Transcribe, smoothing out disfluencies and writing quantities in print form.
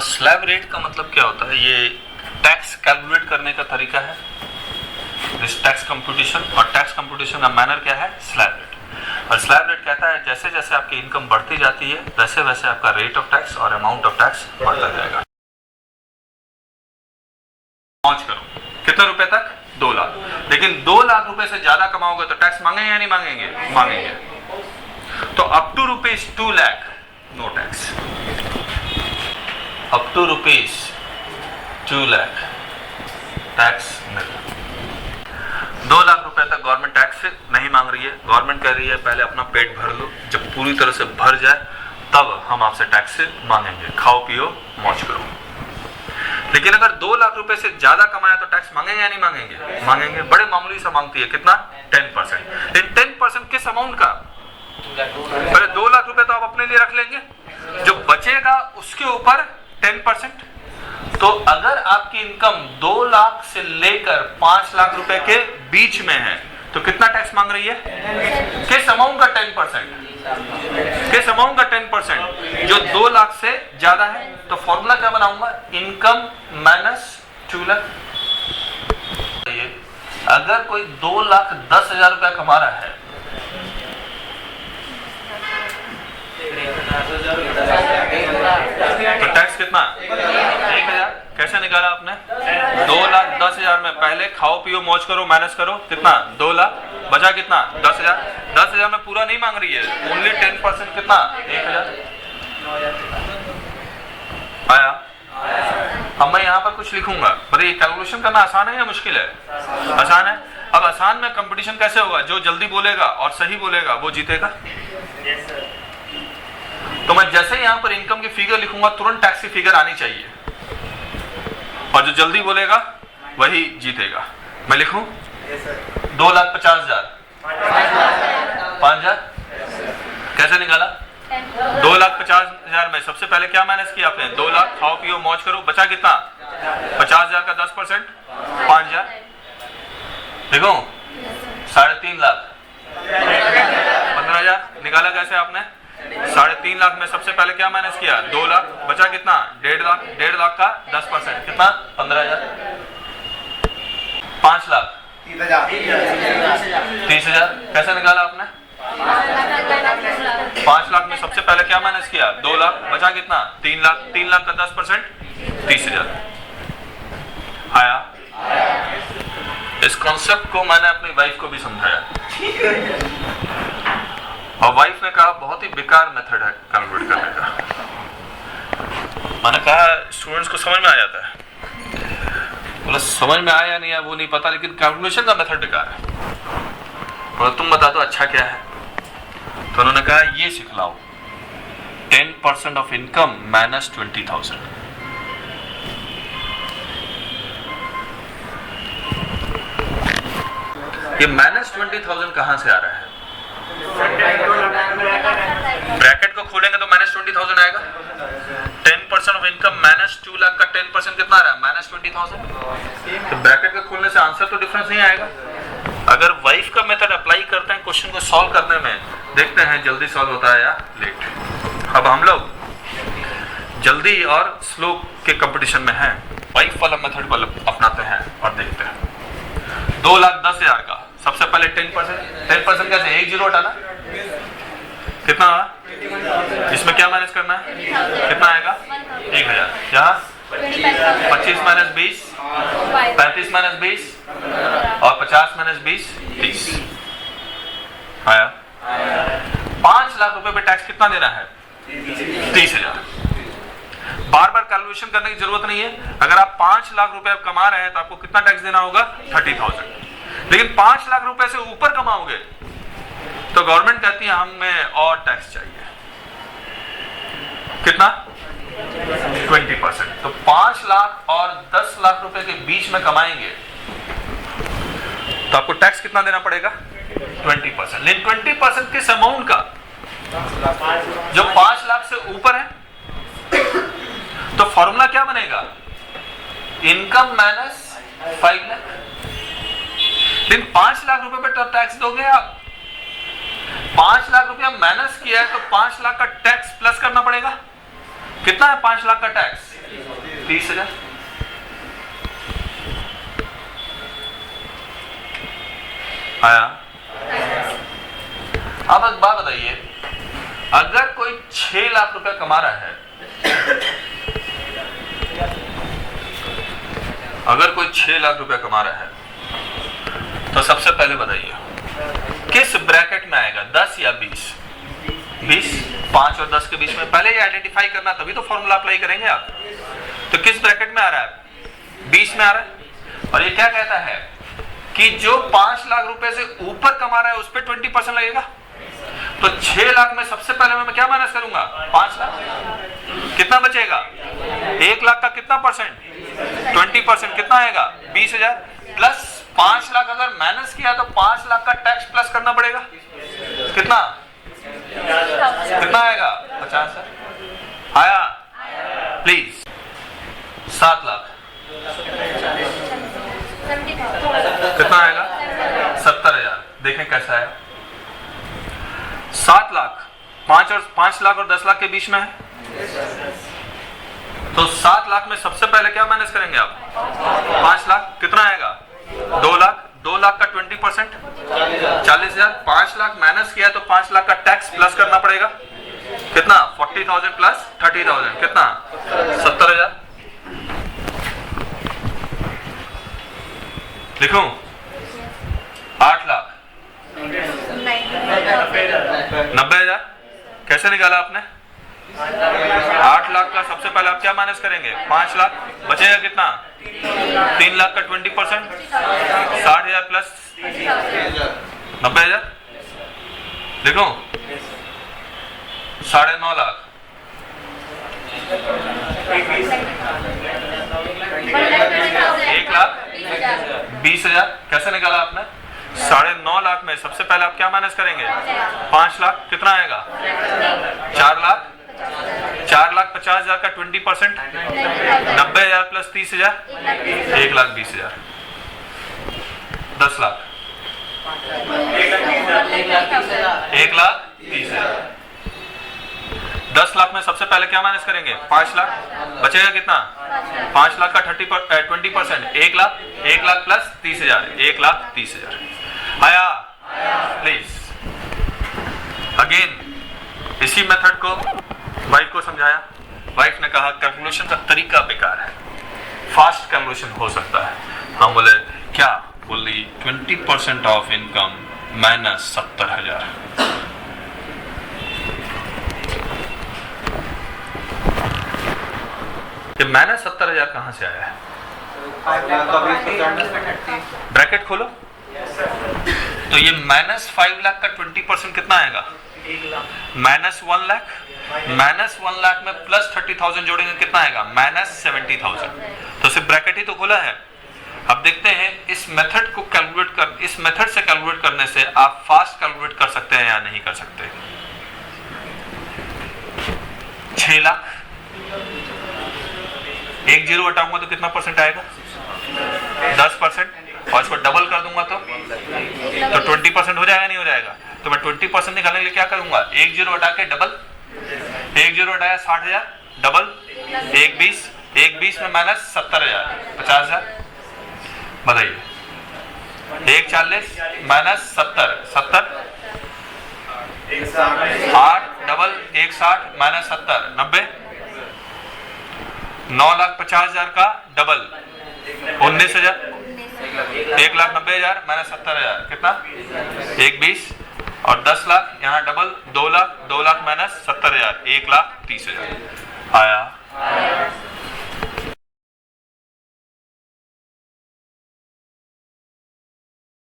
Slab rate का मतलब क्या होता है? ये टैक्स कैलकुलेट करने का तरीका है, दिस टैक्स कंप्यूटेशन। और टैक्स कंप्यूटेशन का मैनर क्या है? Slab rate. और स्लैब रेट कहता है जैसे जैसे आपकी इनकम बढ़ती जाती है वैसे वैसे आपका रेट ऑफ टैक्स और अमाउंट ऑफ टैक्स बढ़ता जाएगा। पहुंच करो कितने रुपए तक? 2 लाख। लेकिन 2 लाख रुपए से ज्यादा कमाओगे तो टैक्स मांगेंगे या नहीं मांगेंगे? मांगेंगे। तो up to rupees 2 lakh no tax, up to rupees 2 lakh tax नहीं। 2 लाख रुपए तक गवर्नमेंट टैक्स नहीं मांग रही है। गवर्नमेंट कह रही है पहले अपना पेट भर लो, जब पूरी तरह से भर जाए तब हम आपसे टैक्स मांगेंगे, खाओ पियो मौज करो। लेकिन अगर 2 लाख रुपए से ज्यादा कमाया तो टैक्स मांगेंगे या नहीं मांगेंगे? मांगेंगे। बड़े मामूली सा मांगती है, कितना? 10%। लेकिन 10% किस अमाउंट का? पहले 2 लाख रुपए तो आप अपने लिए रख लेंगे, जो बचेगा उसके ऊपर 10%। तो अगर आपकी इनकम 2 लाख से लेकर 5 लाख रुपए के बीच में है तो कितना टैक्स मांग रही है? किस अमाउंट का 10%? किस अमाउंट का 10%? जो 2 लाख से ज्यादा है। तो फॉर्मूला क्या बनाऊंगा? Income minus 2 lakh. अगर कोई 2,10,000 रुपया कमा रहा है तो टैक्स कितना? 1,000। कैसे निकाला आपने? 2,10,000 में पहले खाओ पियो मौज करो माइनस करो, कितना? 2 लाख। बचा कितना? 10,000। 10,000 में पूरा नहीं मांग रही है, ओनली 10%, कितना? 1,000 आया। अब मैं यहाँ पर कुछ लिखूंगा। बताइए कैलकुलेशन करना आसान है या मुश्किल है? आसान है। अब आसान में कंपटीशन कैसे होगा? जो जल्दी बोलेगा और सही बोलेगा वो जीतेगा। तो मैं जैसे यहाँ पर इनकम की फिगर लिखूंगा तुरंत टैक्स की फिगर आनी चाहिए, और जो जल्दी बोलेगा वही जीतेगा। मैं लिखूं 2,50,000 5,000। कैसे निकाला? 2,50,000 में सबसे पहले क्या माइनस किया आपने? 2 लाख। खाओ पियो मौज करो। बचा कितना? 50,000 का 10% 5,000। देखो 3.5 लाख 15,000 निकाला। कैसे आपने? 3.5 लाख में सबसे पहले क्या माइनस किया? 2 लाख। बचा कितना? 1.5 लाख। 1.5 लाख का 10% कितना? 15,000। 5 लाख 30,000। कैसे निकाला आपने? 5 लाख में सबसे पहले क्या माइनस किया? 2 लाख। बचा कितना? 3 लाख। 3 लाख का 10% 30,000 आया। इस कॉन्सेप्ट को मैंने अपनी वाइफ को भी समझाया और वाइफ ने कहा बहुत ही बेकार मेथड है कैलकुलेट करने का। मैंने कहा स्टूडेंट्स को समझ में आ जाता है। बोला समझ में आया नहीं है वो नहीं पता, लेकिन कैलकुलेशन का मेथड बेकार है। बोला तुम बता दो अच्छा क्या है? तो उन्होंने कहा ये सिखलाओ, 10% ऑफ इनकम माइनस 20,000। ये माइनस 20,000 कहां से आ रहा है? ब्रैकेट को खोलेंगे तो माइनस 20,000 आएगा। 10% ऑफ इनकम माइनस 2 लाख का 10% कितना आ रहा है? माइनस 20,000। तो ब्रैकेट को खोलने से आंसर तो डिफरेंस नहीं आएगा। अगर वाइफ का मेथड अप्लाई करते हैं क्वेश्चन को सॉल्व करने में, देखते हैं जल्दी सॉल्व होता है या लेट। अब हम लोग जल्दी और स्लो के कंपटीशन में हैं, वाइफ वाला मेथड अपनाते हैं और देखते हैं। 2,10,000 का सबसे पहले 10% कैसे? 1 जीरो हटाना, कितना? इसमें क्या माइनस करना है? कितना आएगा? 1,000। यहाँ 25 माइनस 20 35 माइनस 20 और 50 माइनस 20 30 आया। 5 लाख रुपए पे टैक्स कितना देना है? 30,000। बार बार कैलकुलेशन करने की जरूरत नहीं है। अगर आप 5 लाख रुपए कमा रहे हैं तो आपको कितना टैक्स देना होगा? 30,000। लेकिन 5 लाख रुपए से ऊपर कमाओगे तो गवर्नमेंट कहती है हमें और टैक्स चाहिए। कितना? 20%। तो 5 लाख और 10 लाख रुपए के बीच में कमाएंगे तो आपको टैक्स कितना देना पड़ेगा? 20%। लेकिन 20% किस अमाउंट का? जो 5 लाख से ऊपर है। तो फॉर्मूला क्या बनेगा? Income minus 5 lakh. लेकिन 5 लाख रुपए पे तो टैक्स दोगे आप। 5 लाख रुपया माइनस किया है तो 5 लाख का टैक्स प्लस करना पड़ेगा। कितना है 5 लाख का टैक्स? 30,000। आया? अब एक बात बताइए, अगर कोई 6 लाख रुपए कमा रहा है, अगर कोई 6 लाख रुपए कमा रहा है, तो सबसे पहले बताइए किस ब्रैकेट में आएगा, 10 या 20? 20, 5 और 10 के बीच में, पहले ये आइडेंटिफाई करना, तभी तो फॉर्मूला अप्लाई करेंगे आप। तो किस ब्रैकेट में आ रहा है? 20 में आ रहा है। और ये क्या कहता है कि जो 5 लाख रुपए से ऊपर कमा रहा है उस पर 20% लगेगा। तो 6 लाख में सबसे पहले मैं क्या माइनस करूंगा? 5 लाख। कितना बचेगा? 1 लाख का कितना परसेंट? 20%। कितना आएगा? 20,000 प्लस 5 लाख अगर माइनस किया तो 5 लाख का टैक्स प्लस करना पड़ेगा। कितना आएगा? 50,000। आया? प्लीज। 7 लाख कितना आएगा? 70,000। देखें कैसा है। 7 लाख 5 लाख और 10 लाख के बीच में है, तो 7 लाख में सबसे पहले क्या माइनस करेंगे आप? 5 लाख। कितना आएगा? 2 लाख। 2 लाख का 20% 40,000। 5 लाख माइनस किया तो 5 लाख का टैक्स प्लस करना पड़ेगा। कितना? 40,000 प्लस 30,000। कितना? 70,000। लिखूं? 8 लाख 90,000। कैसे निकाला आपने? 8 लाख का सबसे पहले आप क्या माइनस करेंगे? 5 लाख। बचेगा कितना? 3 लाख का 20% 60,000 प्लस 90,000। देखो 9.5 लाख 1,20,000। कैसे निकाला आपने? 9.5 लाख में सबसे पहले आप क्या माइनस करेंगे? 5 लाख। कितना आएगा? 4 लाख। 4,50,000 का 20% 90,000 प्लस 30,000 1,20,000। 10 लाख 1,30,000। 10 लाख में सबसे पहले क्या माइनस करेंगे? 5 लाख। बचेगा कितना? 5 लाख का 20% 1 लाख। 1 लाख प्लस 30,000 1,30,000। आया? प्लीज। अगेन इसी मेथड को वाइफ को समझाया। वाइफ ने कहा कैलकुलेशन का तरीका बेकार है, फास्ट कैलकुलेशन हो सकता है। हम बोले क्या? बोली 20% ऑफ इनकम माइनस 70,000। ये माइनस 70,000 कहां से आया है? ब्रैकेट खोलो। तो ये माइनस 5 लाख का 20% कितना आएगा? माइनस 1 लाख। माइनस 1 लाख में प्लस 30,000 जोड़ेंगे, कितना आएगा? माइनस 70,000। तो सिर्फ ब्रैकेट ही तो खोला है। अब देखते हैं इस मेथड को इस मेथड से कैलकुलेट करने से आप फास्ट कैलकुलेट कर सकते हैं या नहीं कर सकते। 6 लाख 1 जीरो हटाऊंगा तो कितना परसेंट आएगा? 10%। और इसको डबल कर दूंगा तो 20% हो जाएगा, नहीं हो जाएगा? तो मैं 20% निकालने के लिए क्या करूंगा? 1 जीरो हटा के डबल। 1 जीरो हटाया 60,000 डबल 1,20। 1,20 में माइनस 70,000 50,000। बताइए 1,40 माइनस 70 8 डबल 1,60 माइनस 70 90। 9,50,000 का डबल 19,000। 1,90,000 माइनस 70,000 कितना? 1,20। और 10 लाख यहाँ डबल 2 लाख माइनस 70,000 1,30,000। आया?